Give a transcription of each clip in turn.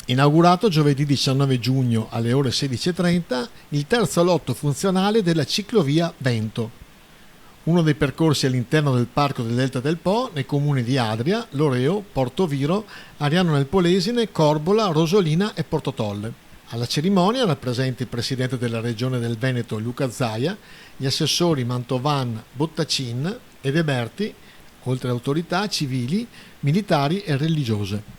Inaugurato giovedì 19 giugno alle ore 16:30 il terzo lotto funzionale della ciclovia Vento, uno dei percorsi all'interno del Parco del Delta del Po nei comuni di Adria, Loreo, Portoviro, Ariano nel Polesine, Corbola, Rosolina e Portotolle. Alla cerimonia era presente il presidente della regione del Veneto Luca Zaia, gli assessori Mantovan, Bottacin e De Berti, oltre a autorità civili, militari e religiose.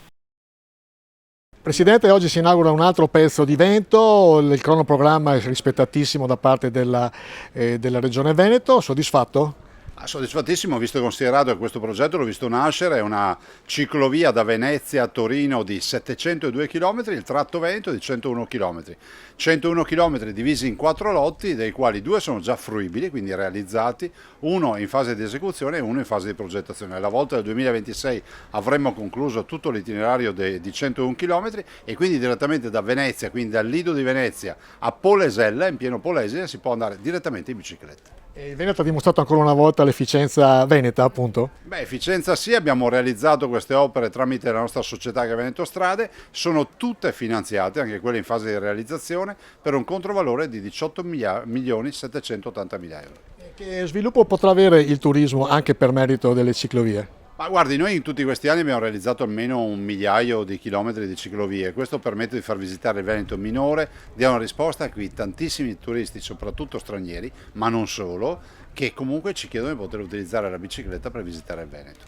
Presidente, oggi si inaugura un altro pezzo di Vento, il cronoprogramma è rispettatissimo da parte della Regione Veneto, soddisfatto? Soddisfattissimo, visto e considerato che questo progetto l'ho visto nascere, è una ciclovia da Venezia a Torino di 702 km, il tratto Veneto di 101 km. 101 km divisi in 4 lotti, dei quali 2 sono già fruibili, quindi realizzati, uno in fase di esecuzione e uno in fase di progettazione. Alla volta del 2026 avremmo concluso tutto l'itinerario di 101 km e quindi direttamente da Venezia, quindi dal Lido di Venezia a Polesella, in pieno Polesine, si può andare direttamente in bicicletta. Il Veneto ha dimostrato ancora una volta l'efficienza veneta, appunto? Beh, efficienza sì, abbiamo realizzato queste opere tramite la nostra società che è Veneto Strade, sono tutte finanziate, anche quelle in fase di realizzazione, per un controvalore di 18.780.000 euro. Che sviluppo potrà avere il turismo anche per merito delle ciclovie? Ma guardi, noi in tutti questi anni abbiamo realizzato almeno 1 migliaio di chilometri di ciclovie, questo permette di far visitare il Veneto minore, dia una risposta a qui tantissimi turisti, soprattutto stranieri, ma non solo, che comunque ci chiedono di poter utilizzare la bicicletta per visitare il Veneto.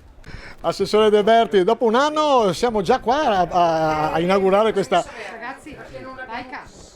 Assessore De Berti, dopo un anno siamo già qua a inaugurare questa... Ragazzi, vai cazzo.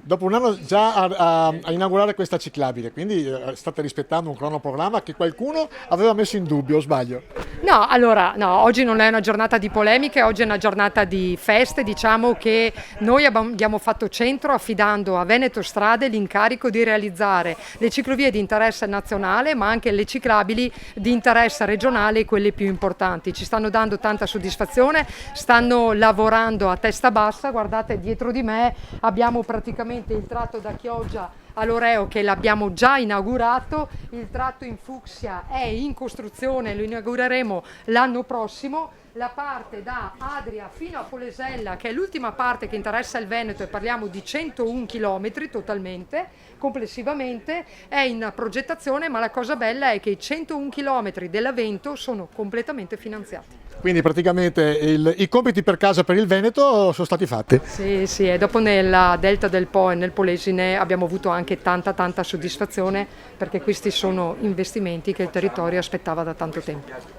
Dopo un anno già a inaugurare questa ciclabile, quindi state rispettando un cronoprogramma che qualcuno aveva messo in dubbio, o sbaglio? No, allora, no, oggi non è una giornata di polemiche, oggi è una giornata di feste, diciamo che noi abbiamo fatto centro affidando a Veneto Strade l'incarico di realizzare le ciclovie di interesse nazionale, ma anche le ciclabili di interesse regionale, quelle più importanti. Ci stanno dando tanta soddisfazione, stanno lavorando a testa bassa, guardate dietro di me abbiamo praticamente il tratto da Chioggia a Loreo che l'abbiamo già inaugurato, il tratto in fucsia è in costruzione, lo inaugureremo l'anno prossimo. La parte da Adria fino a Polesella, che è l'ultima parte che interessa il Veneto, e parliamo di 101 km totalmente, complessivamente, è in progettazione, ma la cosa bella è che i 101 km dell'Avento sono completamente finanziati. Quindi praticamente i compiti per casa per il Veneto sono stati fatti. Sì, e dopo nella Delta del Po e nel Polesine abbiamo avuto anche tanta soddisfazione perché questi sono investimenti che il territorio aspettava da tanto tempo.